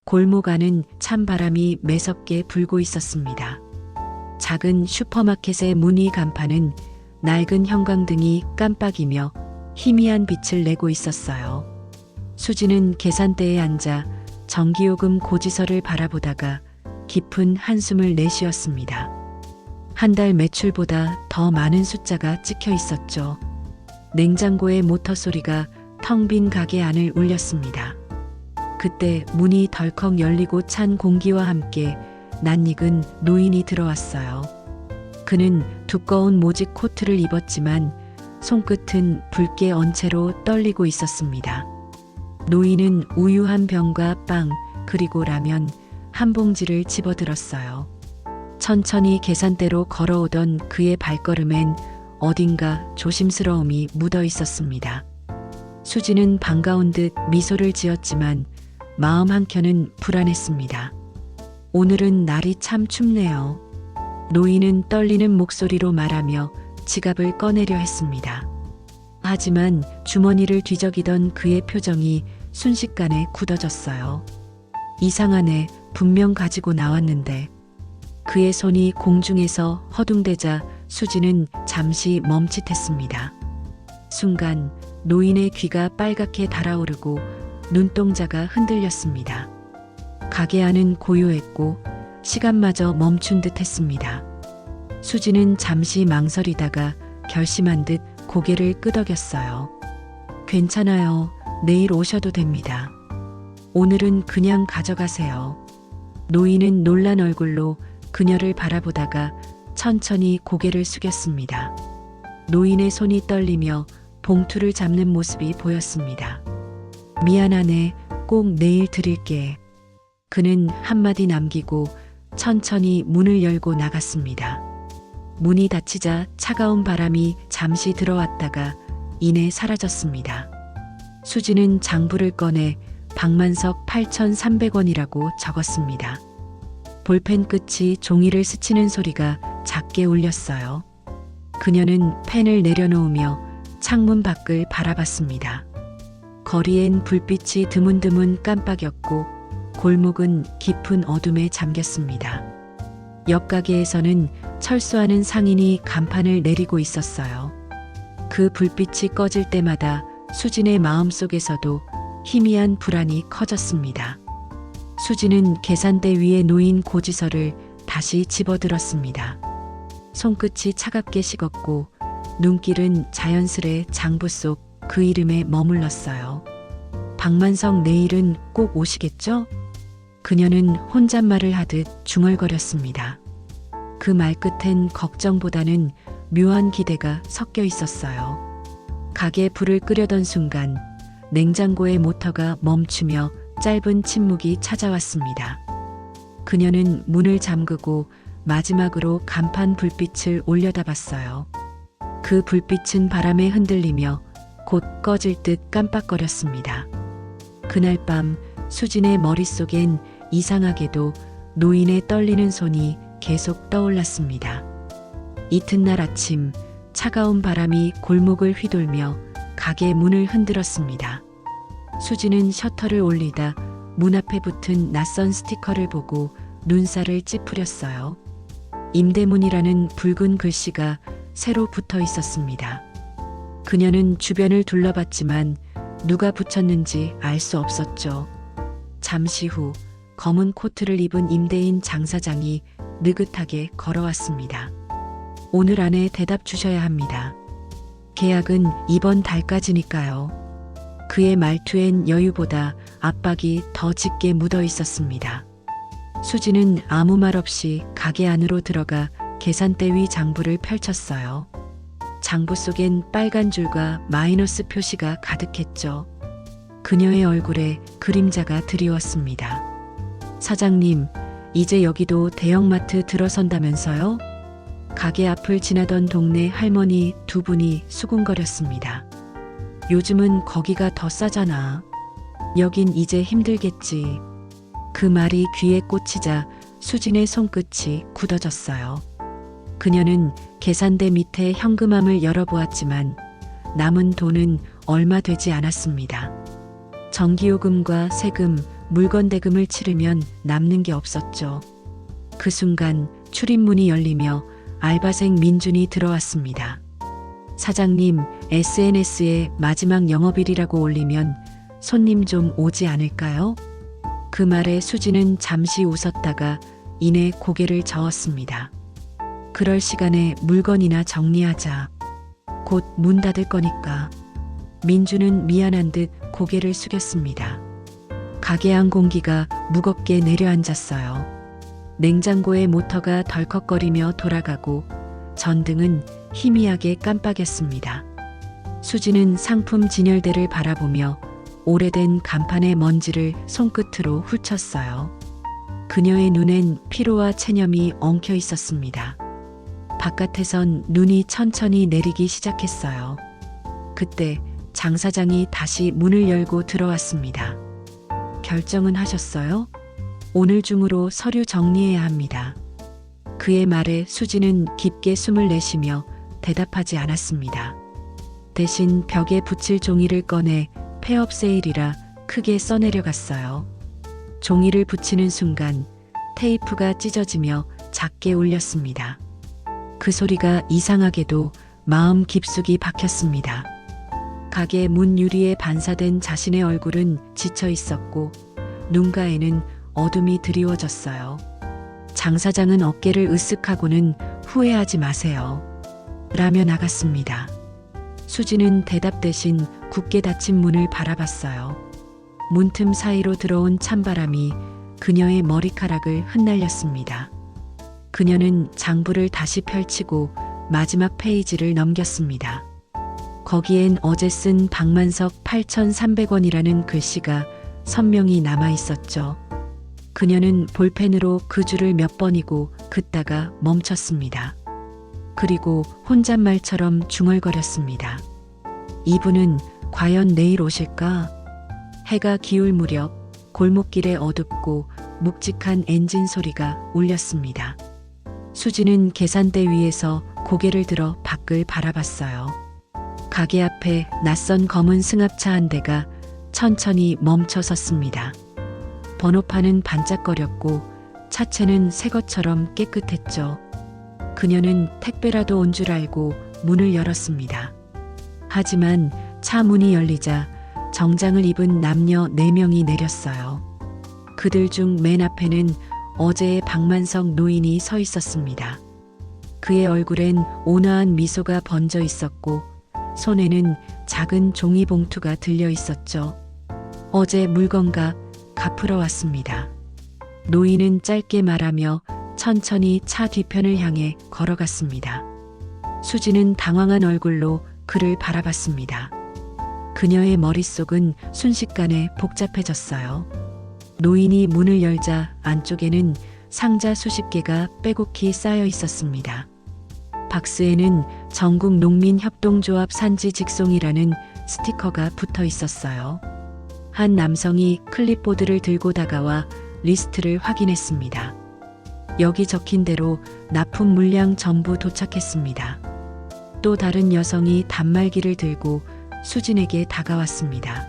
골목 안은 찬바람이 매섭게 불고 있었습니다. 작은 슈퍼마켓의 문이 간판은 낡은 형광등이 깜빡이며 희미한 빛을 내고 있었어요. 수지는 계산대에 앉아 전기요금 고지서를 바라보다가 깊은 한숨을 내쉬었습니다. 한 달 매출보다 더 많은 숫자가 찍혀 있었죠. 냉장고의 모터 소리가 텅 빈 가게 안을 울렸습니다. 그때 문이 덜컥 열리고 찬 공기와 함께 낯익은 노인이 들어왔어요. 그는 두꺼운 모직 코트를 입었지만 손끝은 붉게 언 채로 떨리고 있었습니다. 노인은 우유 한 병과 빵 그리고 라면 한 봉지를 집어들었어요. 천천히 계산대로 걸어오던 그의 발걸음엔 어딘가 조심스러움이 묻어 있었습니다. 수지는 반가운 듯 미소를 지었지만 마음 한켠은 불안했습니다. 오늘은 날이 참 춥네요. 노인은 떨리는 목소리로 말하며 지갑을 꺼내려 했습니다. 하지만 주머니를 뒤적이던 그의 표정이 순식간에 굳어졌어요. 이상하네, 분명 가지고 나왔는데. 그의 손이 공중에서 허둥대자 수지는 잠시 멈칫했습니다. 순간 노인의 귀가 빨갛게 달아오르고 눈동자가 흔들렸습니다. 가게 안은 고요했고 시간마저 멈춘 듯 했습니다. 수지는 잠시 망설이다가 결심한 듯 고개를 끄덕였어요. 괜찮아요. 내일 오셔도 됩니다. 오늘은 그냥 가져가세요. 노인은 놀란 얼굴로 그녀를 바라보다가 천천히 고개를 숙였습니다. 노인의 손이 떨리며 봉투를 잡는 모습이 보였습니다. 미안하네, 꼭 내일 드릴게. 그는 한마디 남기고 천천히 문을 열고 나갔습니다. 문이 닫히자 차가운 바람이 잠시 들어왔다가 이내 사라졌습니다. 수지는 장부를 꺼내 박만석 8,300원이라고 적었습니다. 볼펜 끝이 종이를 스치는 소리가 작게 울렸어요. 그녀는 펜을 내려놓으며 창문 밖을 바라봤습니다. 거리엔 불빛이 드문드문 깜빡였고 골목은 깊은 어둠에 잠겼습니다. 옆 가게에서는 철수하는 상인이 간판을 내리고 있었어요. 그 불빛이 꺼질 때마다 수진의 마음속에서도 희미한 불안이 커졌습니다. 수지는 계산대 위에 놓인 고지서를 다시 집어들었습니다. 손끝이 차갑게 식었고 눈길은 자연스레 장부 속 그 이름에 머물렀어요. 박만석 내일은 꼭 오시겠죠? 그녀는 혼잣말을 하듯 중얼거렸습니다. 그 말끝엔 걱정보다는 묘한 기대가 섞여 있었어요. 가게 불을 끄려던 순간 냉장고의 모터가 멈추며 짧은 침묵이 찾아왔습니다. 그녀는 문을 잠그고 마지막으로 간판 불빛을 올려다봤어요. 그 불빛은 바람에 흔들리며 곧 꺼질 듯 깜빡거렸습니다. 그날 밤 수진의 머릿속엔 이상하게도 노인의 떨리는 손이 계속 떠올랐습니다. 이튿날 아침 차가운 바람이 골목을 휘돌며 가게 문을 흔들었습니다. 수지는 셔터를 올리다 문 앞에 붙은 낯선 스티커를 보고 눈살을 찌푸렸어요. 임대문이라는 붉은 글씨가 새로 붙어 있었습니다. 그녀는 주변을 둘러봤지만 누가 붙였는지 알 수 없었죠. 잠시 후 검은 코트를 입은 임대인 장 사장이 느긋하게 걸어왔습니다. 오늘 안에 대답 주셔야 합니다. 계약은 이번 달까지니까요. 그의 말투엔 여유보다 압박이 더 짙게 묻어 있었습니다. 수지는 아무 말 없이 가게 안으로 들어가 계산대 위 장부를 펼쳤어요. 장부 속엔 빨간 줄과 마이너스 표시가 가득했죠. 그녀의 얼굴에 그림자가 드리웠습니다. 사장님, 이제 여기도 대형마트 들어선다면서요? 가게 앞을 지나던 동네 할머니 두 분이 수군거렸습니다. 요즘은 거기가 더 싸잖아. 여긴 이제 힘들겠지. 그 말이 귀에 꽂히자 수진의 손끝이 굳어졌어요. 그녀는 계산대 밑에 현금함을 열어보았지만 남은 돈은 얼마 되지 않았습니다. 전기요금과 세금, 물건 대금을 치르면 남는 게 없었죠. 그 순간 출입문이 열리며 알바생 민준이 들어왔습니다. 사장님, SNS에 마지막 영업일이라고 올리면 손님 좀 오지 않을까요? 그 말에 수지는 잠시 웃었다가 이내 고개를 저었습니다. 그럴 시간에 물건이나 정리하자. 곧 문 닫을 거니까. 민주는 미안한 듯 고개를 숙였습니다. 가게 안 공기가 무겁게 내려앉았어요. 냉장고의 모터가 덜컥거리며 돌아가고 전등은 희미하게 깜빡였습니다. 수지는 상품 진열대를 바라보며 오래된 간판의 먼지를 손끝으로 훑쳤어요. 그녀의 눈엔 피로와 체념이 엉켜 있었습니다. 바깥에선 눈이 천천히 내리기 시작했어요. 그때 장 사장이 다시 문을 열고 들어왔습니다. 결정은 하셨어요? 오늘 중으로 서류 정리해야 합니다. 그의 말에 수지는 깊게 숨을 내쉬며 대답하지 않았습니다. 대신 벽에 붙일 종이를 꺼내 폐업 세일이라 크게 써내려갔어요. 종이를 붙이는 순간 테이프가 찢어지며 작게 울렸습니다. 그 소리가 이상하게도 마음 깊숙이 박혔습니다. 가게 문 유리에 반사된 자신의 얼굴은 지쳐 있었고 눈가에는 어둠이 드리워졌어요. 장 사장은 어깨를 으쓱하고는 후회하지 마세요. 라며 나갔습니다. 수지는 대답 대신 굳게 닫힌 문을 바라봤어요. 문틈 사이로 들어온 찬바람이 그녀의 머리카락을 흩날렸습니다. 그녀는 장부를 다시 펼치고 마지막 페이지를 넘겼습니다. 거기엔 어제 쓴 박만석 8,300원이라는 글씨가 선명히 남아 있었죠. 그녀는 볼펜으로 그 줄을 몇 번이고 긋다가 멈췄습니다. 그리고 혼잣말처럼 중얼거렸습니다. 이분은 과연 내일 오실까? 해가 기울 무렵 골목길에 어둡고 묵직한 엔진 소리가 울렸습니다. 수지는 계산대 위에서 고개를 들어 밖을 바라봤어요. 가게 앞에 낯선 검은 승합차 한 대가 천천히 멈춰 섰습니다. 번호판은 반짝거렸고 차체는 새 것처럼 깨끗했죠. 그녀는 택배라도 온 줄 알고 문을 열었습니다. 하지만 차 문이 열리자 정장을 입은 남녀 4명이 내렸어요. 그들 중 맨 앞에는 어제의 박만석 노인이 서 있었습니다. 그의 얼굴엔 온화한 미소가 번져 있었고 손에는 작은 종이봉투가 들려 있었죠. 어제 물건값 갚으러 왔습니다. 노인은 짧게 말하며 천천히 차 뒤편을 향해 걸어갔습니다. 수지는 당황한 얼굴로 그를 바라봤습니다. 그녀의 머릿속은 순식간에 복잡해졌어요. 노인이 문을 열자 안쪽에는 상자 수십 개가 빼곡히 쌓여 있었습니다. 박스에는 전국농민협동조합 산지 직송이라는 스티커가 붙어 있었어요. 한 남성이 클립보드를 들고 다가와 리스트를 확인했습니다. 여기 적힌 대로 납품 물량 전부 도착했습니다. 또 다른 여성이 단말기를 들고 수진에게 다가왔습니다.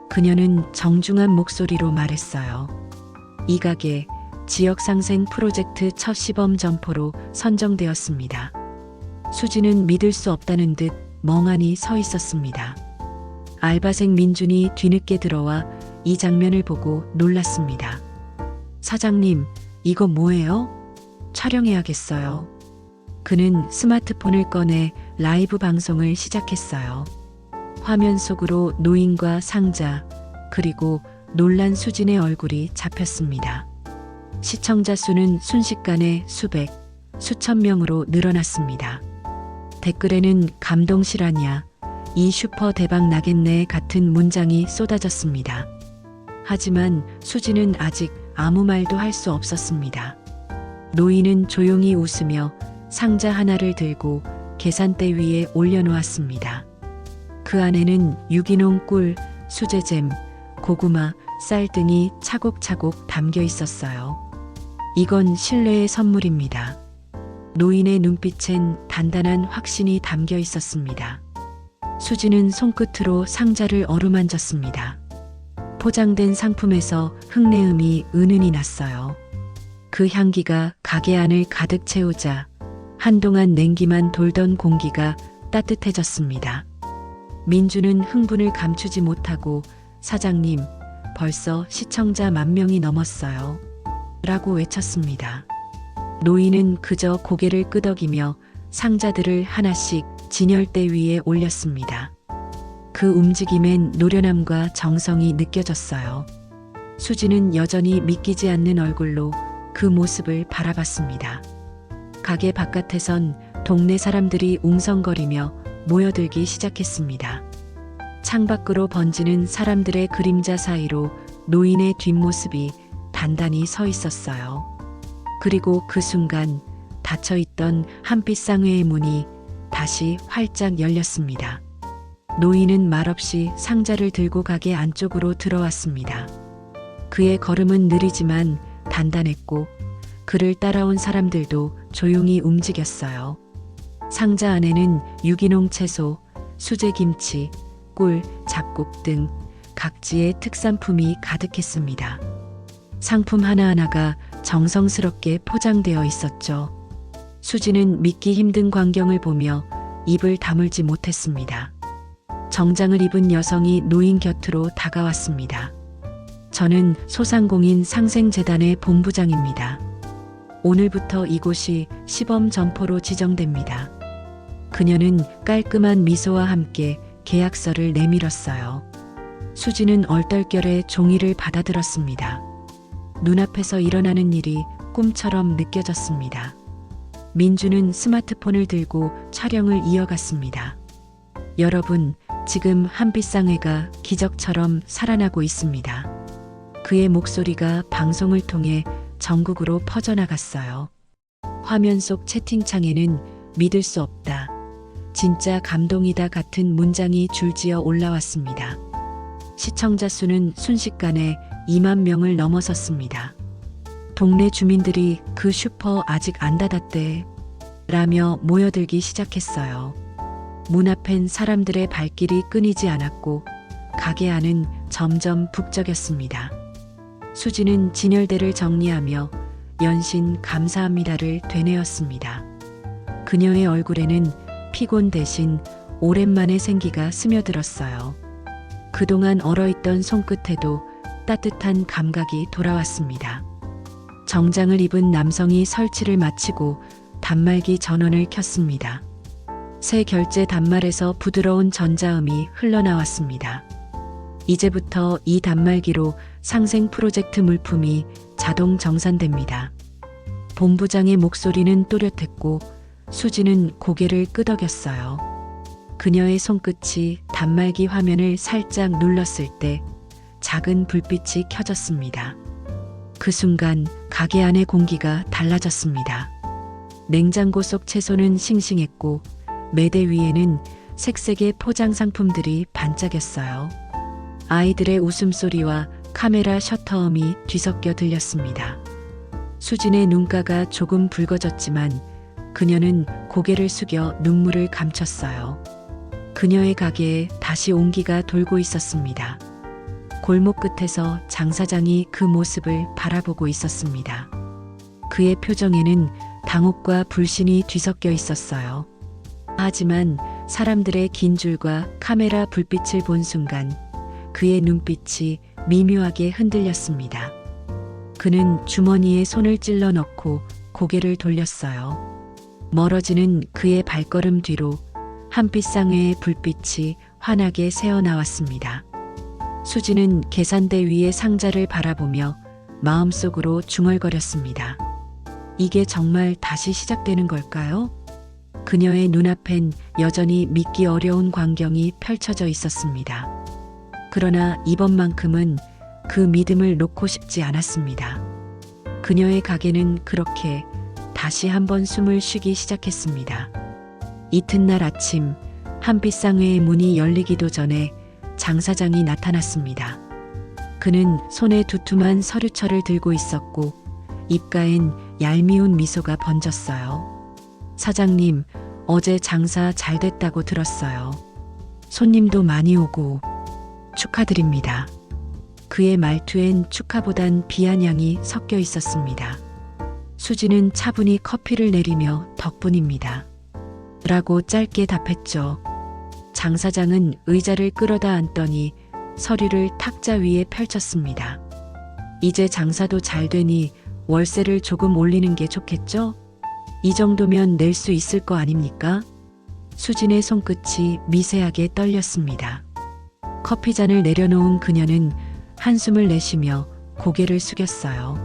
그녀는 정중한 목소리로 말했어요. 이 가게 지역상생 프로젝트 첫 시범 점포로 선정되었습니다. 수지는 믿을 수 없다는 듯 멍하니 서 있었습니다. 알바생 민준이 뒤늦게 들어와 이 장면을 보고 놀랐습니다. 사장님, 이거 뭐예요? 촬영해야겠어요. 그는 스마트폰을 꺼내 라이브 방송을 시작했어요. 화면 속으로 노인과 상자, 그리고 놀란 수진의 얼굴이 잡혔습니다. 시청자 수는 순식간에 수백, 수천 명으로 늘어났습니다. 댓글에는 감동 실화냐, 이 슈퍼 대박 나겠네 같은 문장이 쏟아졌습니다. 하지만 수지는 아직 아무 말도 할 수 없었습니다. 노인은 조용히 웃으며 상자 하나를 들고 계산대 위에 올려놓았습니다. 그 안에는 유기농 꿀, 수제잼, 고구마, 쌀 등이 차곡차곡 담겨 있었어요. 이건 신뢰의 선물입니다. 노인의 눈빛엔 단단한 확신이 담겨 있었습니다. 수지는 손끝으로 상자를 어루만졌습니다. 포장된 상품에서 흙내음이 은은히 났어요. 그 향기가 가게 안을 가득 채우자 한동안 냉기만 돌던 공기가 따뜻해졌습니다. 민주는 흥분을 감추지 못하고 사장님, 벌써 시청자 10,000명이 넘었어요. 라고 외쳤습니다. 노인은 그저 고개를 끄덕이며 상자들을 하나씩 진열대 위에 올렸습니다. 그 움직임엔 노련함과 정성이 느껴졌어요. 수지는 여전히 믿기지 않는 얼굴로 그 모습을 바라봤습니다. 가게 바깥에선 동네 사람들이 웅성거리며 모여들기 시작했습니다. 창밖으로 번지는 사람들의 그림자 사이로 노인의 뒷모습이 단단히 서 있었어요. 그리고 그 순간 닫혀있던 한빛 쌍회의 문이 다시 활짝 열렸습니다. 노인은 말없이 상자를 들고 가게 안쪽으로 들어왔습니다. 그의 걸음은 느리지만 단단했고 그를 따라온 사람들도 조용히 움직였어요. 상자 안에는 유기농 채소, 수제김치, 꿀, 잡곡 등 각지의 특산품이 가득했습니다. 상품 하나하나가 정성스럽게 포장되어 있었죠. 수지는 믿기 힘든 광경을 보며 입을 다물지 못했습니다. 정장을 입은 여성이 노인 곁으로 다가왔습니다. 저는 소상공인 상생재단의 본부장입니다. 오늘부터 이곳이 시범 점포로 지정됩니다. 그녀는 깔끔한 미소와 함께 계약서를 내밀었어요. 수지는 얼떨결에 종이를 받아들었습니다. 눈앞에서 일어나는 일이 꿈처럼 느껴졌습니다. 민주는 스마트폰을 들고 촬영을 이어갔습니다. 여러분, 지금 한빛상회가 기적처럼 살아나고 있습니다. 그의 목소리가 방송을 통해 전국으로 퍼져나갔어요. 화면 속 채팅창에는 믿을 수 없다. 진짜 감동이다 같은 문장이 줄지어 올라왔습니다. 시청자 수는 순식간에 20,000명을 넘어섰습니다. 동네 주민들이 그 슈퍼 아직 안 닫았대 라며 모여들기 시작했어요. 문 앞엔 사람들의 발길이 끊이지 않았고 가게 안은 점점 북적였습니다. 수지는 진열대를 정리하며 연신 감사합니다를 되뇌었습니다. 그녀의 얼굴에는 피곤 대신 오랜만에 생기가 스며들었어요. 그동안 얼어있던 손끝에도 따뜻한 감각이 돌아왔습니다. 정장을 입은 남성이 설치를 마치고 단말기 전원을 켰습니다. 새 결제 단말에서 부드러운 전자음이 흘러나왔습니다. 이제부터 이 단말기로 상생 프로젝트 물품이 자동 정산됩니다. 본부장의 목소리는 또렷했고 수지는 고개를 끄덕였어요. 그녀의 손끝이 단말기 화면을 살짝 눌렀을 때 작은 불빛이 켜졌습니다. 그 순간 가게 안의 공기가 달라졌습니다. 냉장고 속 채소는 싱싱했고 매대 위에는 색색의 포장 상품들이 반짝였어요. 아이들의 웃음소리와 카메라 셔터음이 뒤섞여 들렸습니다. 수진의 눈가가 조금 붉어졌지만 그녀는 고개를 숙여 눈물을 감췄어요. 그녀의 가게에 다시 온기가 돌고 있었습니다. 골목 끝에서 장사장이 그 모습을 바라보고 있었습니다. 그의 표정에는 당혹과 불신이 뒤섞여 있었어요. 하지만 사람들의 긴 줄과 카메라 불빛을 본 순간 그의 눈빛이 미묘하게 흔들렸습니다. 그는 주머니에 손을 찔러 넣고 고개를 돌렸어요. 멀어지는 그의 발걸음 뒤로 한빛상회의 불빛이 환하게 새어나왔습니다. 수지는 계산대 위의 상자를 바라보며 마음속으로 중얼거렸습니다. 이게 정말 다시 시작되는 걸까요? 그녀의 눈앞엔 여전히 믿기 어려운 광경이 펼쳐져 있었습니다. 그러나 이번만큼은 그 믿음을 놓고 싶지 않았습니다. 그녀의 가게는 그렇게 다시 한번 숨을 쉬기 시작했습니다. 이튿날 아침 한빛상회의 문이 열리기도 전에 장사장이 나타났습니다. 그는 손에 두툼한 서류철을 들고 있었고 입가엔 얄미운 미소가 번졌어요. 사장님, 어제 장사 잘 됐다고 들었어요. 손님도 많이 오고 축하드립니다. 그의 말투엔 축하보단 비아냥이 섞여 있었습니다. 수지는 차분히 커피를 내리며 덕분입니다. 라고 짧게 답했죠. 장 사장은 의자를 끌어다 앉더니 서류를 탁자 위에 펼쳤습니다. 이제 장사도 잘 되니 월세를 조금 올리는 게 좋겠죠? 이 정도면 낼 수 있을 거 아닙니까? 수진의 손끝이 미세하게 떨렸습니다. 커피잔을 내려놓은 그녀는 한숨을 내쉬며 고개를 숙였어요.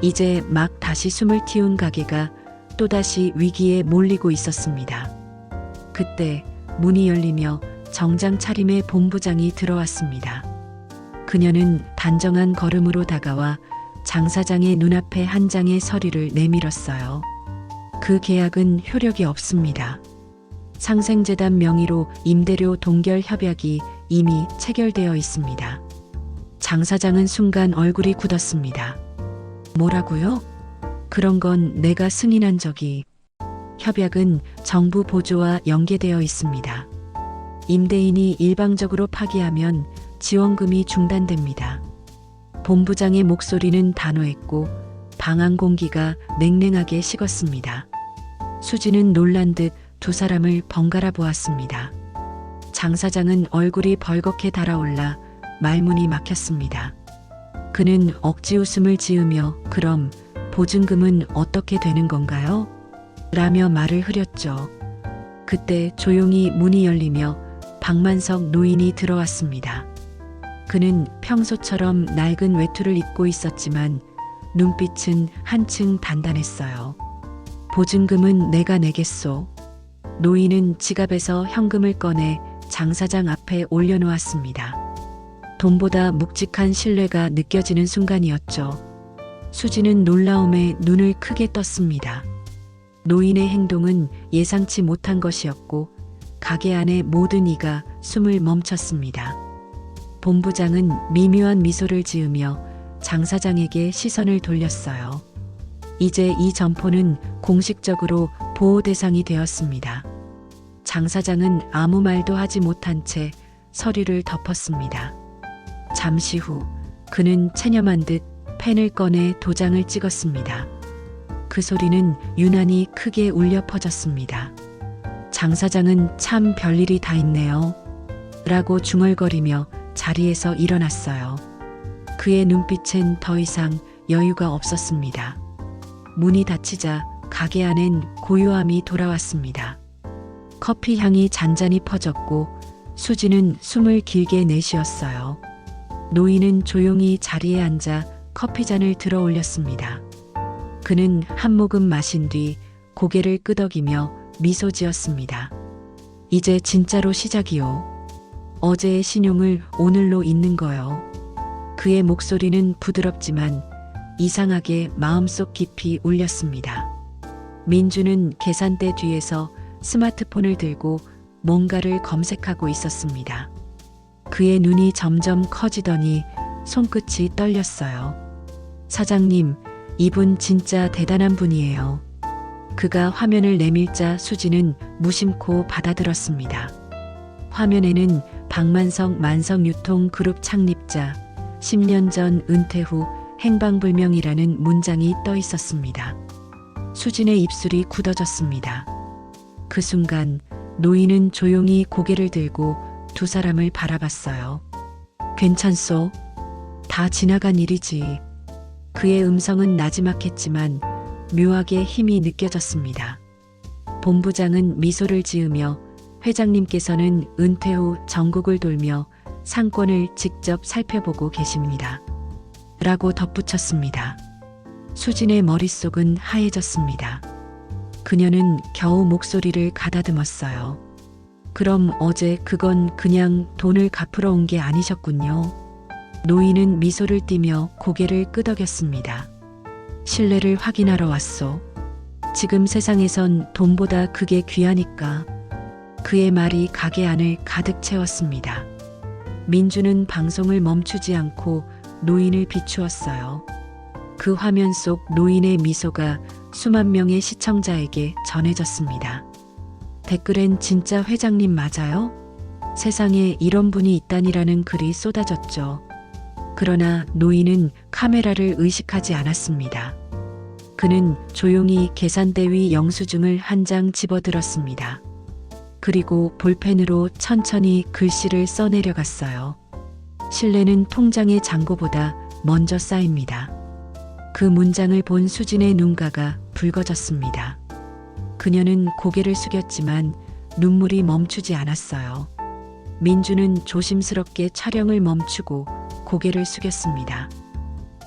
이제 막 다시 숨을 틔운 가게가 또다시 위기에 몰리고 있었습니다. 그때 문이 열리며 정장 차림의 본부장이 들어왔습니다. 그녀는 단정한 걸음으로 다가와 장 사장의 눈앞에 한 장의 서류를 내밀었어요. 그 계약은 효력이 없습니다. 상생재단 명의로 임대료 동결 협약이 이미 체결되어 있습니다. 장 사장은 순간 얼굴이 굳었습니다. 뭐라고요? 그런 건 내가 승인한 적이. 협약은 정부 보조와 연계되어 있습니다. 임대인이 일방적으로 파기하면 지원금이 중단됩니다. 본부장의 목소리는 단호했고 방 안 공기가 냉랭하게 식었습니다. 수지는 놀란 듯 두 사람을 번갈아 보았습니다. 장 사장은 얼굴이 벌겋게 달아올라 말문이 막혔습니다. 그는 억지 웃음을 지으며 그럼 보증금은 어떻게 되는 건가요? 라며 말을 흐렸죠. 그때 조용히 문이 열리며 박만석 노인이 들어왔습니다. 그는 평소처럼 낡은 외투를 입고 있었지만 눈빛은 한층 단단했어요. 보증금은 내가 내겠소. 노인은 지갑에서 현금을 꺼내 장 사장 앞에 올려놓았습니다. 돈보다 묵직한 신뢰가 느껴지는 순간이었죠. 수지는 놀라움에 눈을 크게 떴습니다. 노인의 행동은 예상치 못한 것이었고 가게 안의 모든 이가 숨을 멈췄습니다. 본부장은 미묘한 미소를 지으며 장 사장에게 시선을 돌렸어요. 이제 이 점포는 공식적으로 보호 대상이 되었습니다. 장 사장은 아무 말도 하지 못한 채 서류를 덮었습니다. 잠시 후 그는 체념한 듯 펜을 꺼내 도장을 찍었습니다. 그 소리는 유난히 크게 울려 퍼졌습니다. 장 사장은 참 별일이 다 있네요. 라고 중얼거리며 자리에서 일어났어요. 그의 눈빛엔 더 이상 여유가 없었습니다. 문이 닫히자 가게 안엔 고요함이 돌아왔습니다. 커피 향이 잔잔히 퍼졌고 수지는 숨을 길게 내쉬었어요. 노인은 조용히 자리에 앉아 커피잔을 들어 올렸습니다. 그는 한 모금 마신 뒤 고개를 끄덕이며 미소 지었습니다. 이제 진짜로 시작이요. 어제의 신용을 오늘로 잇는 거요. 그의 목소리는 부드럽지만 이상하게 마음속 깊이 울렸습니다. 민주는 계산대 뒤에서 스마트폰을 들고 뭔가를 검색하고 있었습니다. 그의 눈이 점점 커지더니 손끝이 떨렸어요. 사장님, 이분 진짜 대단한 분이에요. 그가 화면을 내밀자 수지는 무심코 받아들었습니다. 화면에는 박만석 만성유통그룹 창립자, 10년 전 은퇴 후 행방불명이라는 문장이 떠 있었습니다. 수진의 입술이 굳어졌습니다. 그 순간 노인은 조용히 고개를 들고 두 사람을 바라봤어요. 괜찮소? 다 지나간 일이지. 그의 음성은 나지막했지만 묘하게 힘이 느껴졌습니다. 본부장은 미소를 지으며 회장님께서는 은퇴 후 전국을 돌며 상권을 직접 살펴보고 계십니다. 라고 덧붙였습니다. 수진의 머릿속은 하얘졌습니다. 그녀는 겨우 목소리를 가다듬었어요. 그럼 어제 그건 그냥 돈을 갚으러 온 게 아니셨군요. 노인은 미소를 띠며 고개를 끄덕였습니다. 신뢰를 확인하러 왔소. 지금 세상에선 돈보다 그게 귀하니까. 그의 말이 가게 안을 가득 채웠습니다. 민주는 방송을 멈추지 않고 노인을 비추었어요. 그 화면 속 노인의 미소가 수만 명의 시청자에게 전해졌습니다. 댓글엔 진짜 회장님 맞아요? 세상에 이런 분이 있다니라는 글이 쏟아졌죠. 그러나 노인은 카메라를 의식하지 않았습니다. 그는 조용히 계산대 위 영수증을 한 장 집어들었습니다. 그리고 볼펜으로 천천히 글씨를 써내려갔어요. 신뢰는 통장의 잔고보다 먼저 쌓입니다. 그 문장을 본 수진의 눈가가 붉어졌습니다. 그녀는 고개를 숙였지만 눈물이 멈추지 않았어요. 민주는 조심스럽게 촬영을 멈추고 고개를 숙였습니다.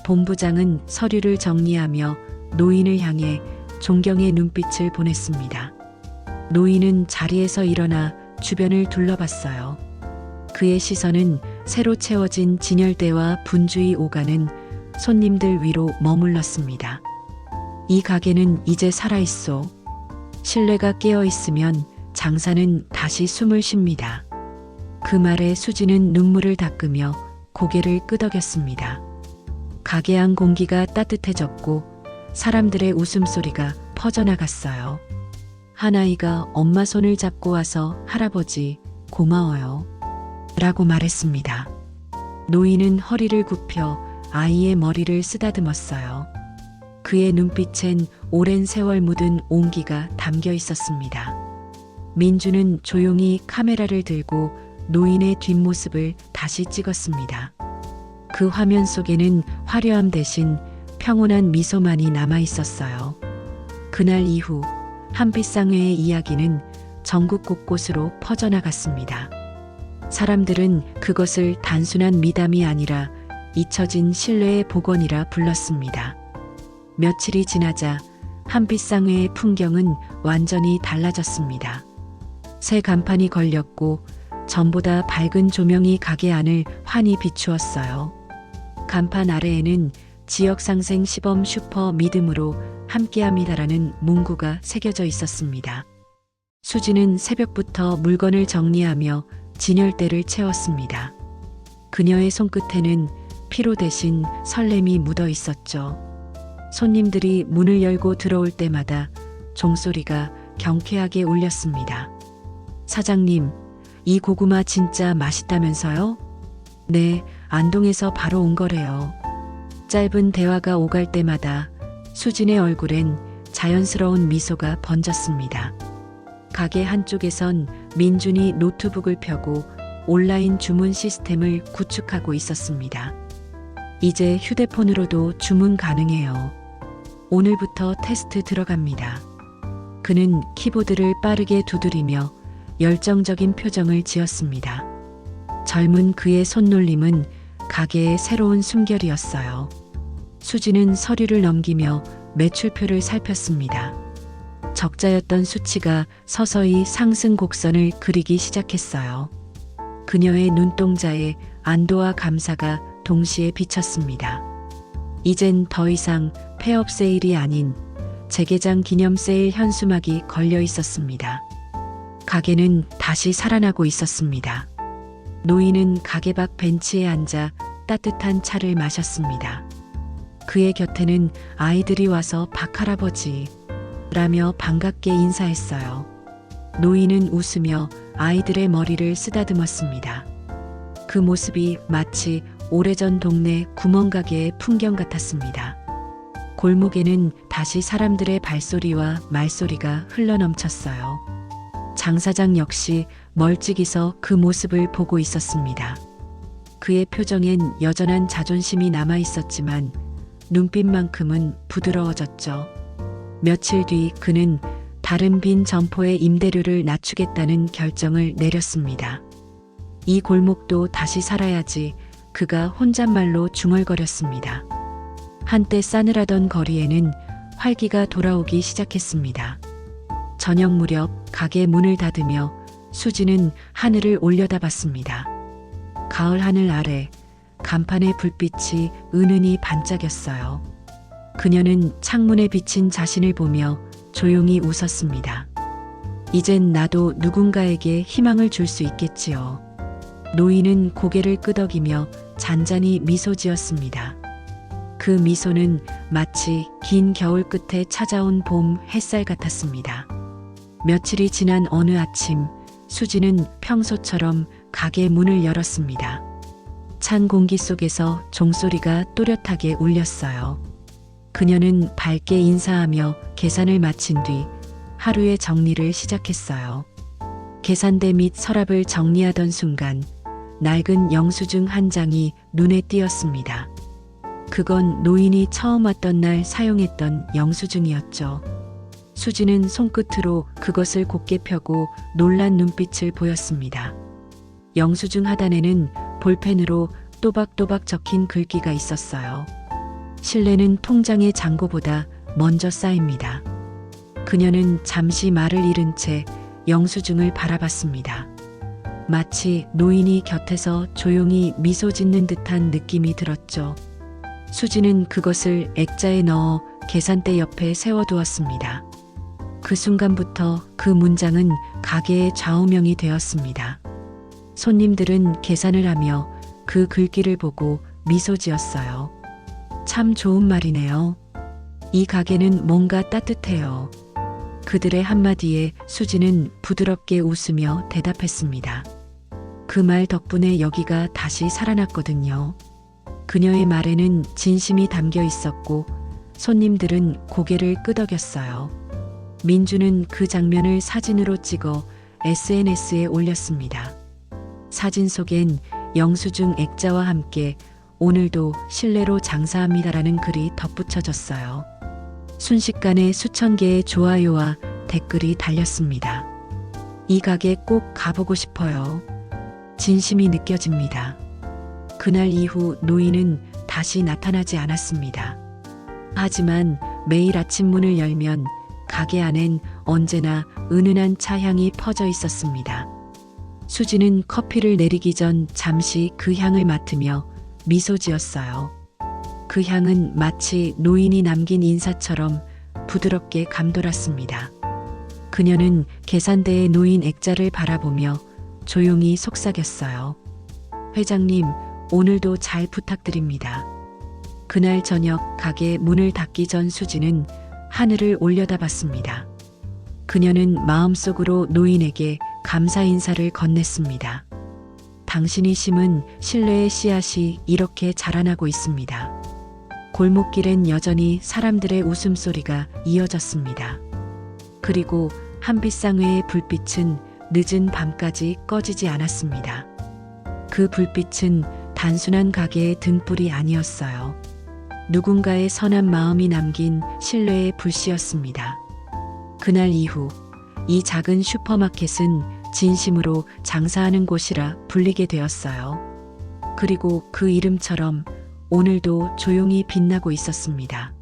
본부장은 서류를 정리하며 노인을 향해 존경의 눈빛을 보냈습니다. 노인은 자리에서 일어나 주변을 둘러봤어요. 그의 시선은 새로 채워진 진열대와 분주히 오가는 손님들 위로 머물렀습니다. 이 가게는 이제 살아있소. 신뢰가 깨어있으면 장사는 다시 숨을 쉽니다. 그 말에 수지는 눈물을 닦으며 고개를 끄덕였습니다. 가게 안 공기가 따뜻해졌고 사람들의 웃음소리가 퍼져나갔어요. 한 아이가 엄마 손을 잡고 와서 할아버지 고마워요 라고 말했습니다. 노인은 허리를 굽혀 아이의 머리를 쓰다듬었어요. 그의 눈빛엔 오랜 세월 묻은 온기가 담겨 있었습니다. 민주는 조용히 카메라를 들고 노인의 뒷모습을 다시 찍었습니다. 그 화면 속에는 화려함 대신 평온한 미소만이 남아 있었어요. 그날 이후 한빛상회의 이야기는 전국 곳곳으로 퍼져나갔습니다. 사람들은 그것을 단순한 미담이 아니라 잊혀진 신뢰의 복원이라 불렀습니다. 며칠이 지나자 한빛상회의 풍경은 완전히 달라졌습니다. 새 간판이 걸렸고 전보다 밝은 조명이 가게 안을 환히 비추었어요. 간판 아래에는 지역상생 시범 슈퍼 믿음으로 함께합니다라는 문구가 새겨져 있었습니다. 수지는 새벽부터 물건을 정리하며 진열대를 채웠습니다. 그녀의 손끝에는 피로 대신 설렘이 묻어 있었죠. 손님들이 문을 열고 들어올 때마다 종소리가 경쾌하게 울렸습니다. 사장님, 이 고구마 진짜 맛있다면서요? 네, 안동에서 바로 온 거래요. 짧은 대화가 오갈 때마다 수진의 얼굴엔 자연스러운 미소가 번졌습니다. 가게 한쪽에선 민준이 노트북을 펴고 온라인 주문 시스템을 구축하고 있었습니다. 이제 휴대폰으로도 주문 가능해요. 오늘부터 테스트 들어갑니다. 그는 키보드를 빠르게 두드리며 열정적인 표정을 지었습니다. 젊은 그의 손놀림은 가게의 새로운 숨결이었어요. 수지는 서류를 넘기며 매출표를 살폈습니다. 적자였던 수치가 서서히 상승 곡선을 그리기 시작했어요. 그녀의 눈동자에 안도와 감사가 동시에 비쳤습니다. 이젠 더 이상 폐업 세일이 아닌 재개장 기념 세일 현수막이 걸려 있었습니다. 가게는 다시 살아나고 있었습니다. 노인은 가게 밖 벤치에 앉아 따뜻한 차를 마셨습니다. 그의 곁에는 아이들이 와서 박할아버지 라며 반갑게 인사했어요. 노인은 웃으며 아이들의 머리를 쓰다듬었습니다. 그 모습이 마치 오래전 동네 구멍가게의 풍경 같았습니다. 골목에는 다시 사람들의 발소리와 말소리가 흘러넘쳤어요. 장 사장 역시 멀찍이서 그 모습을 보고 있었습니다. 그의 표정엔 여전한 자존심이 남아 있었지만 눈빛만큼은 부드러워졌죠. 며칠 뒤 그는 다른 빈 점포의 임대료를 낮추겠다는 결정을 내렸습니다. 이 골목도 다시 살아야지 그가 혼잣말로 중얼거렸습니다. 한때 싸늘하던 거리에는 활기가 돌아오기 시작했습니다. 저녁 무렵 가게 문을 닫으며 수지는 하늘을 올려다봤습니다. 가을 하늘 아래 간판의 불빛이 은은히 반짝였어요. 그녀는 창문에 비친 자신을 보며 조용히 웃었습니다. 이젠 나도 누군가에게 희망을 줄 수 있겠지요. 노인은 고개를 끄덕이며 잔잔히 미소 지었습니다. 그 미소는 마치 긴 겨울 끝에 찾아온 봄 햇살 같았습니다. 며칠이 지난 어느 아침 수지는 평소처럼 가게 문을 열었습니다. 찬 공기 속에서 종소리가 또렷하게 울렸어요. 그녀는 밝게 인사하며 계산을 마친 뒤 하루의 정리를 시작했어요. 계산대 및 서랍을 정리하던 순간 낡은 영수증 한 장이 눈에 띄었습니다. 그건 노인이 처음 왔던 날 사용했던 영수증이었죠. 수지는 손끝으로 그것을 곧게 펴고 놀란 눈빛을 보였습니다. 영수증 하단에는 볼펜으로 또박또박 적힌 글귀가 있었어요. 신뢰는 통장의 잔고보다 먼저 쌓입니다. 그녀는 잠시 말을 잃은 채 영수증을 바라봤습니다. 마치 노인이 곁에서 조용히 미소 짓는 듯한 느낌이 들었죠. 수지는 그것을 액자에 넣어 계산대 옆에 세워두었습니다. 그 순간부터 그 문장은 가게의 좌우명이 되었습니다. 손님들은 계산을 하며 그 글귀를 보고 미소 지었어요. 참 좋은 말이네요. 이 가게는 뭔가 따뜻해요. 그들의 한마디에 수지는 부드럽게 웃으며 대답했습니다. 그 말 덕분에 여기가 다시 살아났거든요. 그녀의 말에는 진심이 담겨 있었고 손님들은 고개를 끄덕였어요. 민주는 그 장면을 사진으로 찍어 SNS에 올렸습니다. 사진 속엔 영수증 액자와 함께 오늘도 실내로 장사합니다라는 글이 덧붙여졌어요. 순식간에 수천 개의 좋아요와 댓글이 달렸습니다. 이 가게 꼭 가보고 싶어요. 진심이 느껴집니다. 그날 이후 노인은 다시 나타나지 않았습니다. 하지만 매일 아침 문을 열면 가게 안엔 언제나 은은한 차향이 퍼져 있었습니다. 수지는 커피를 내리기 전 잠시 그 향을 맡으며 미소 지었어요. 그 향은 마치 노인이 남긴 인사처럼 부드럽게 감돌았습니다. 그녀는 계산대에 놓인 액자를 바라보며 조용히 속삭였어요. 회장님, 오늘도 잘 부탁드립니다. 그날 저녁 가게 문을 닫기 전 수지는 하늘을 올려다봤습니다. 그녀는 마음속으로 노인에게 감사 인사를 건넸습니다. 당신이 심은 신뢰의 씨앗이 이렇게 자라나고 있습니다. 골목길엔 여전히 사람들의 웃음소리가 이어졌습니다. 그리고 한빛상회의 불빛은 늦은 밤까지 꺼지지 않았습니다. 그 불빛은 단순한 가게의 등불이 아니었어요. 누군가의 선한 마음이 남긴 신뢰의 불씨였습니다. 그날 이후 이 작은 슈퍼마켓은 진심으로 장사하는 곳이라 불리게 되었어요. 그리고 그 이름처럼 오늘도 조용히 빛나고 있었습니다.